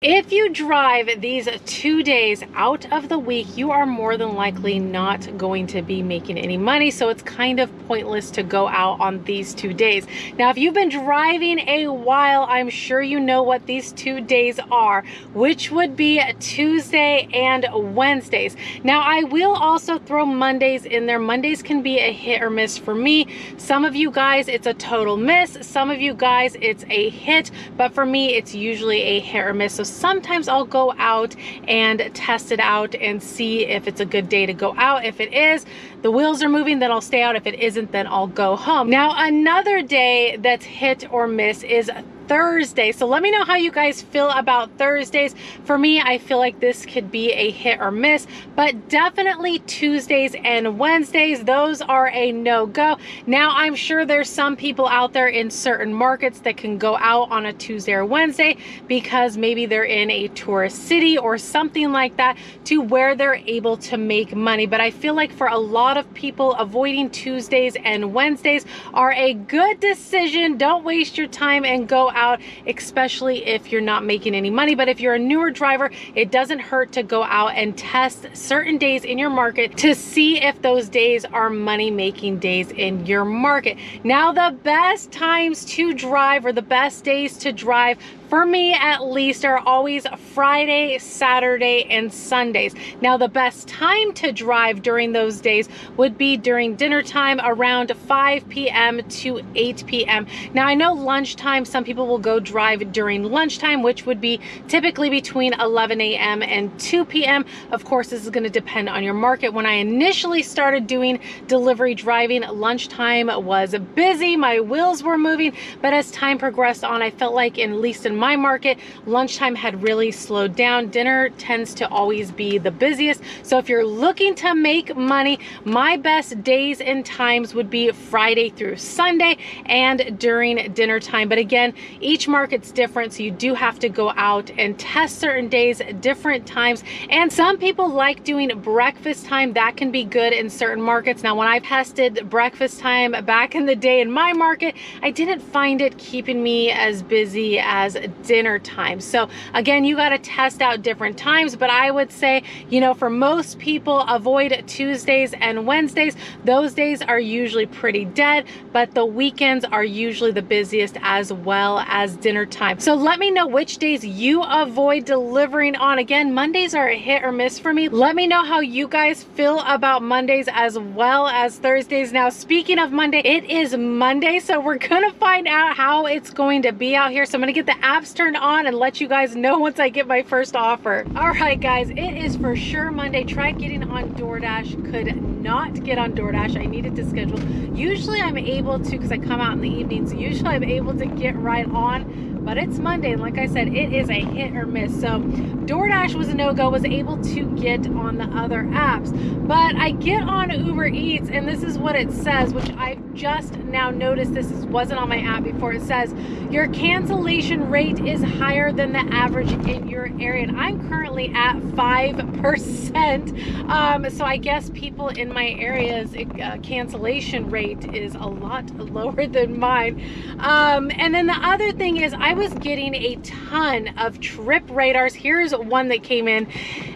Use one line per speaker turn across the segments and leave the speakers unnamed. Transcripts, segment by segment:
If you drive these 2 days out of the week, you are more than likely not going to be making any money. So it's kind of pointless to go out on these 2 days. Now, if you've been driving a while, I'm sure you know what these 2 days are, which would be Tuesday and Wednesdays. Now, I will also throw Mondays in there. Mondays can be a hit or miss for me. Some of you guys, it's a total miss. Some of you guys, it's a hit. But for me, it's usually a hit or miss. So sometimes I'll go out and test it out and see if it's a good day to go out. If it is, the wheels are moving, then I'll stay out. If it isn't, then I'll go home. Now, another day that's hit or miss is Thursday. So let me know how you guys feel about Thursdays. For me, I feel like this could be a hit or miss, but definitely Tuesdays and Wednesdays, those are a no-go. Now, I'm sure there's some people out there in certain markets that can go out on a Tuesday or Wednesday because maybe they're in a tourist city or something like that to where they're able to make money. But I feel like for a lot of people, avoiding Tuesdays and Wednesdays are a good decision. Don't waste your time and go out, especially if you're not making any money. But if you're a newer driver, it doesn't hurt to go out and test certain days in your market to see if those days are money making days in your market. Now, the best times to drive, or the best days to drive, for me at least, are always Friday, Saturday, and Sundays. Now, the best time to drive during those days would be during dinner time, around 5 p.m. to 8 p.m. Now, I know lunchtime, some people will go drive during lunchtime, which would be typically between 11 a.m. and 2 p.m. Of course, this is going to depend on your market. When I initially started doing delivery driving, lunchtime was busy, my wheels were moving, but as time progressed on, I felt like, at least in my market, lunchtime had really slowed down. Dinner tends to always be the busiest. So if you're looking to make money, my best days and times would be Friday through Sunday and during dinner time. But again, each market's different, so you do have to go out and test certain days, different times. And some people like doing breakfast time. That can be good in certain markets. Now, when I tested breakfast time back in the day in my market, I didn't find it keeping me as busy as dinner time. So again, you got to test out different times, but I would say, you know, for most people, avoid Tuesdays and Wednesdays. Those days are usually pretty dead, but the weekends are usually the busiest, as well as dinner time. So let me know which days you avoid delivering on. Again, Mondays are a hit or miss for me. Let me know how you guys feel about Mondays as well as Thursdays. Now, speaking of Monday, it is Monday, so we're gonna find out how it's going to be out here. So I'm gonna get the apps turned on and let you guys know once I get my first offer. All right, guys, it is for sure Monday. Tried getting on DoorDash, could not get on DoorDash. I needed to schedule. Usually I'm able to, because I come out in the evenings, usually I'm able to get right on, but it's Monday, and like I said, it is a hit or miss. So DoorDash was a no-go. Was able to get on the other apps, but I get on Uber Eats, and this is what it says, which I've just now noticed. Wasn't on my app before. It says your cancellation rate is higher than the average in your area, and I'm currently at 5%. So I guess people in my area's cancellation rate is a lot lower than mine. And then the other thing is, I was getting a ton of trip radars. Here's one that came in,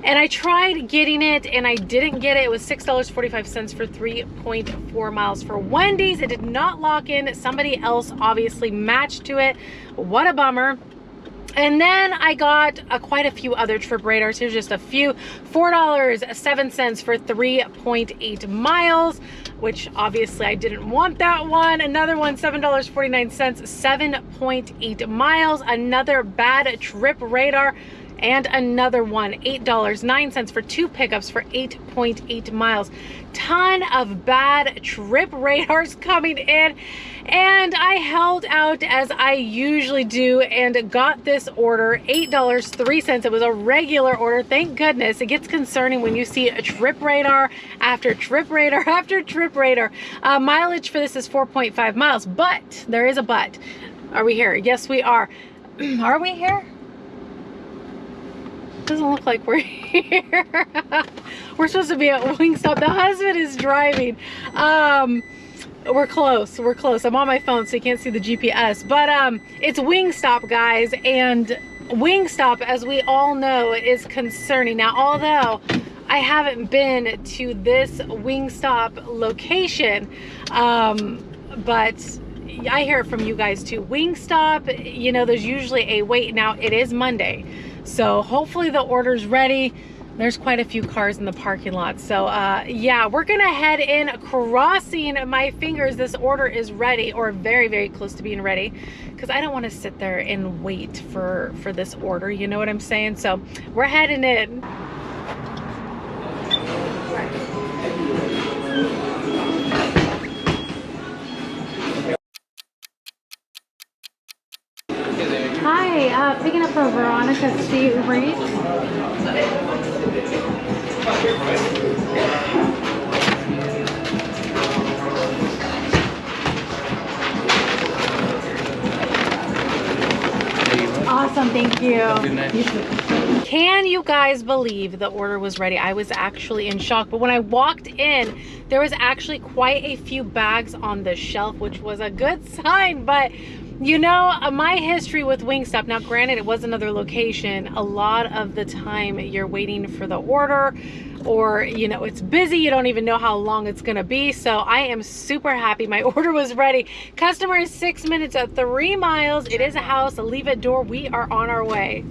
and I tried getting it and I didn't get it. It was $6.45 for 3.4 miles for Wendy's. It did not lock in. Somebody else obviously matched to it. What a bummer. And then I got quite a few other trip radars. Here's just a few. $4.07 for 3.8 miles, which obviously I didn't want that one. Another one, $7.49, 7.8 miles. Another bad trip radar. And another one, $8.09 for 2 pickups for 8.8 miles. Ton of bad trip radars coming in, and I held out as I usually do and got this order, $8.03. It was a regular order. Thank goodness. It gets concerning when you see a trip radar after trip radar after trip radar. Mileage for this is 4.5 miles, but there is a but. Are we here? Yes, we are. Are we here? Doesn't look like we're here. We're supposed to be at Wingstop. The husband is driving. We're close. We're close. I'm on my phone, so you can't see the GPS. But it's Wingstop, guys, and Wingstop, as we all know, is concerning. Now, although I haven't been to this Wingstop location, but I hear it from you guys too. Wingstop, you know, there's usually a wait. Now, it is Monday, so hopefully the order's ready. There's quite a few cars in the parking lot. So yeah, we're gonna head in, crossing my fingers this order is ready, or very, very close to being ready, because I don't want to sit there and wait for this order, you know what I'm saying? So we're heading in. Hi, picking up for Veronica C. Uber Eats. Awesome, thank you.
Good night.
Can you guys believe the order was ready? I was actually in shock, but when I walked in, there was actually quite a few bags on the shelf, which was a good sign. But you know, my history with Wingstop, now granted it was another location, a lot of the time you're waiting for the order, or you know, it's busy, you don't even know how long it's gonna be. So I am super happy my order was ready. Customer is 6 minutes at 3 miles. It is a house, a leave it door. We are on our way.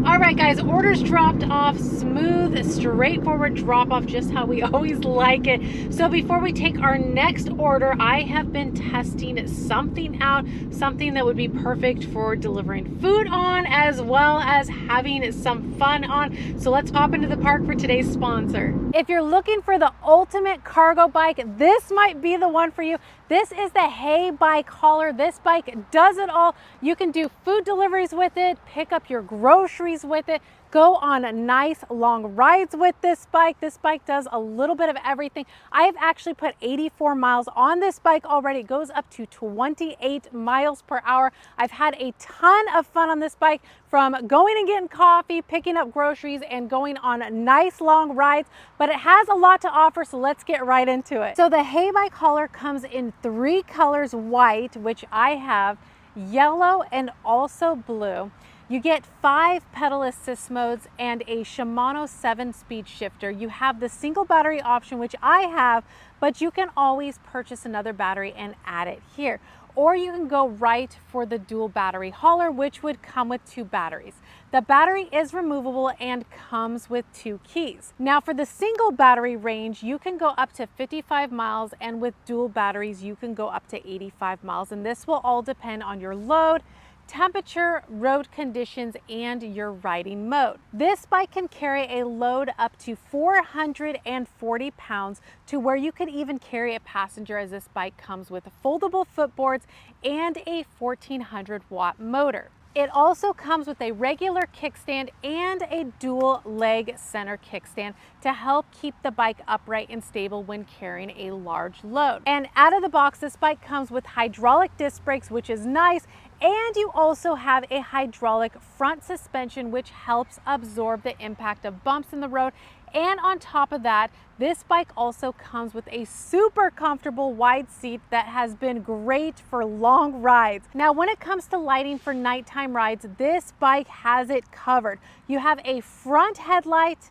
All right, guys, orders dropped off, smooth, straightforward drop off, just how we always like it. So before we take our next order, I have been testing something out, something that would be perfect for delivering food on, as well as having some fun on. So let's pop into the park for today's sponsor. If you're looking for the ultimate cargo bike, this might be the one for you. This is the Heybike hauler. This bike does it all. You can do food deliveries with it, pick up your groceries with it, go on nice long rides with this bike. This bike does a little bit of everything. I have actually put 84 miles on this bike already. It goes up to 28 miles per hour. I've had a ton of fun on this bike, from going and getting coffee, picking up groceries, and going on nice long rides, but it has a lot to offer, so let's get right into it. So the Heybike hauler comes in 3 colors: white, which I have, yellow, and also blue. You get 5 pedal assist modes and a Shimano 7-speed shifter. You have the single battery option, which I have, but you can always purchase another battery and add it here. Or you can go right for the dual battery hauler, which would come with 2 batteries. The battery is removable and comes with 2 keys. Now for the single battery range, you can go up to 55 miles, and with dual batteries, you can go up to 85 miles. And this will all depend on your load, temperature, road conditions, and your riding mode. This bike can carry a load up to 440 pounds, to where you could even carry a passenger, as this bike comes with foldable footboards and a 1400 watt motor. It also comes with a regular kickstand and a dual leg center kickstand to help keep the bike upright and stable when carrying a large load. And out of the box, this bike comes with hydraulic disc brakes, which is nice. And you also have a hydraulic front suspension, which helps absorb the impact of bumps in the road. And on top of that, this bike also comes with a super comfortable wide seat that has been great for long rides. Now, when it comes to lighting for nighttime rides, this bike has it covered. You have a front headlight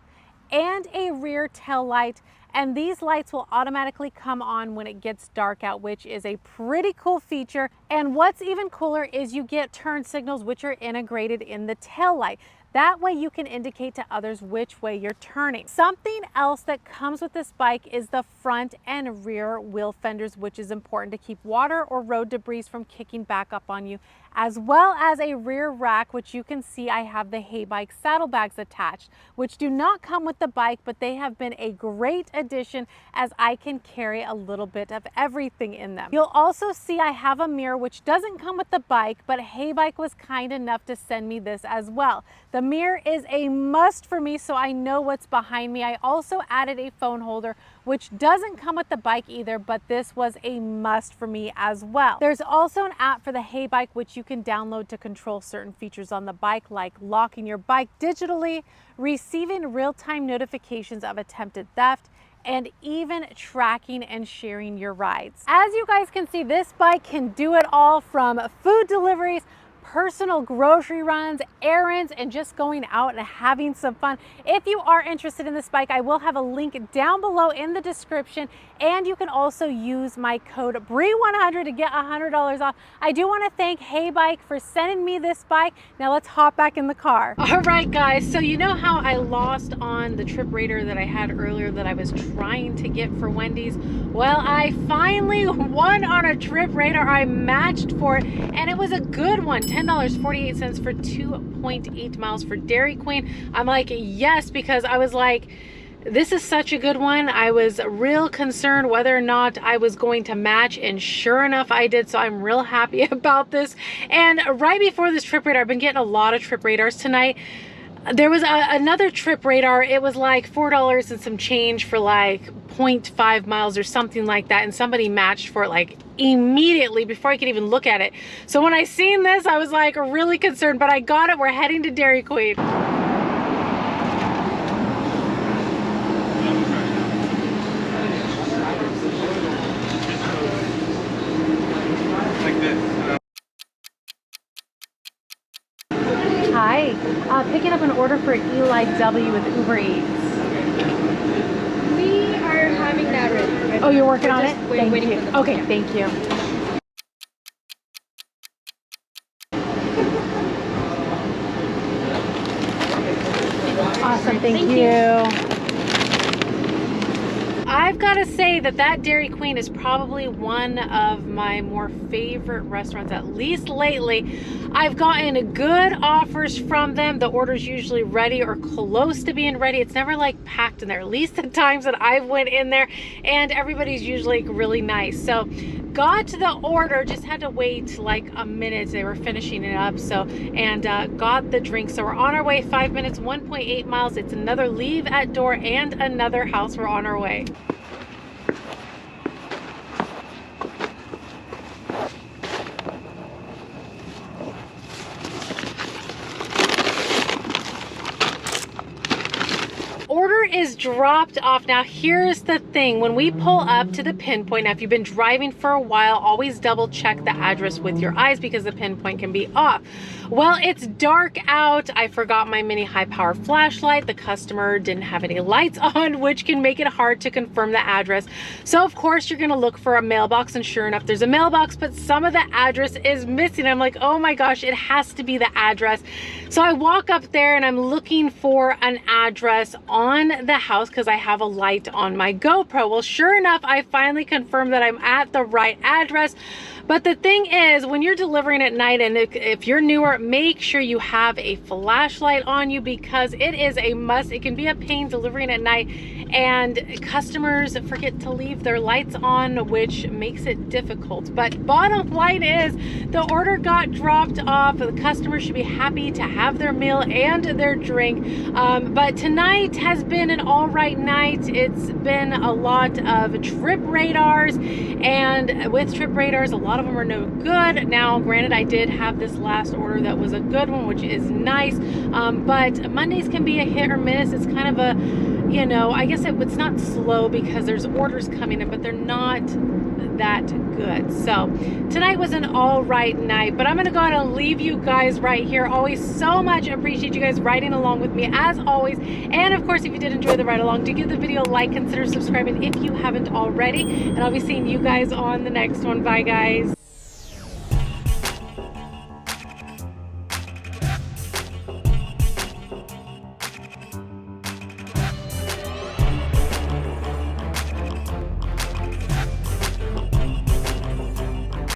and a rear tail light, and these lights will automatically come on when it gets dark out, which is a pretty cool feature. And what's even cooler is you get turn signals, which are integrated in the tail light. That way you can indicate to others which way you're turning. Something else that comes with this bike is the front and rear wheel fenders, which is important to keep water or road debris from kicking back up on you, as well as a rear rack, which you can see I have the Heybike saddlebags attached, which do not come with the bike, but they have been a great addition, as I can carry a little bit of everything in them. You'll also see I have a mirror, which doesn't come with the bike, but Heybike was kind enough to send me this as well. The mirror is a must for me, so I know what's behind me. I also added a phone holder, which doesn't come with the bike either, but this was a must for me as well. There's also an app for the Heybike, which you can download to control certain features on the bike, like locking your bike digitally, receiving real-time notifications of attempted theft, and even tracking and sharing your rides. As you guys can see, this bike can do it all, from food deliveries, personal grocery runs, errands, and just going out and having some fun. If you are interested in this bike, I will have a link down below in the description, and you can also use my code BRI100 to get $100 off. I do want to thank Heybike for sending me this bike. Now let's hop back in the car. All right, guys, so you know how I lost on the trip radar that I had earlier that I was trying to get for Wendy's? Well, I finally won on a trip radar. I matched for it, and it was a good one. $10.48 for 2.8 miles for Dairy Queen. I'm like, yes, because I was like, this is such a good one. I was real concerned whether or not I was going to match, and sure enough I did, so I'm real happy about this. And right before this trip radar, I've been getting a lot of trip radars tonight. There was another trip radar. It was like $4 and some change for like 0.5 miles or something like that, and somebody matched for it like immediately before I could even look at it. So when I seen this, I was like really concerned, but I got it. We're heading to Dairy Queen. Hi, picking up an order for Eli W with Uber Eats.
We are having that ready.
Oh, you're working on it?
Waiting
Thank you.
for the
Okay, thank you. Awesome, thank you. I've got to say that Dairy Queen is probably one of my more favorite restaurants, at least lately. I've gotten good offers from them. The order's usually ready or close to being ready. It's never like packed in there, at least the times that I went in there, and everybody's usually really nice. So got the order, just had to wait like a minute. They were finishing it up. So, and got the drink. So we're on our way, 5 minutes, 1.8 miles. It's another leave at door and another house. We're on our way. Order is dropped off. Now here's the thing, when we pull up to the pinpoint, now if you've been driving for a while, always double check the address with your eyes because the pinpoint can be off. Well, it's dark out. I forgot my mini high power flashlight. The customer didn't have any lights on, which can make it hard to confirm the address. So of course you're gonna look for a mailbox, and sure enough there's a mailbox, but some of the address is missing. I'm like, oh my gosh, it has to be the address. So I walk up there and I'm looking for an address on the house because I have a light on my GoPro. Well, sure enough, I finally confirmed that I'm at the right address. But the thing is, when you're delivering at night, and if you're newer, make sure you have a flashlight on you, because it is a must. It can be a pain delivering at night, and customers forget to leave their lights on, which makes it difficult. But bottom line is, the order got dropped off. The customer should be happy to have their meal and their drink. But tonight has been an all right night. It's been a lot of trip radars, and with trip radars, a lot of them are no good. Now, granted, I did have this last order that was a good one, which is nice. But Mondays can be a hit or miss. It's kind of a, you know, I guess it's not slow because there's orders coming in, but they're not that good. So tonight was an all right night, but I'm gonna go ahead and leave you guys right here. Always so much appreciate you guys riding along with me as always. And of course, if you did enjoy the ride along, do give the video a like, consider subscribing if you haven't already, and I'll be seeing you guys on the next one. Bye guys.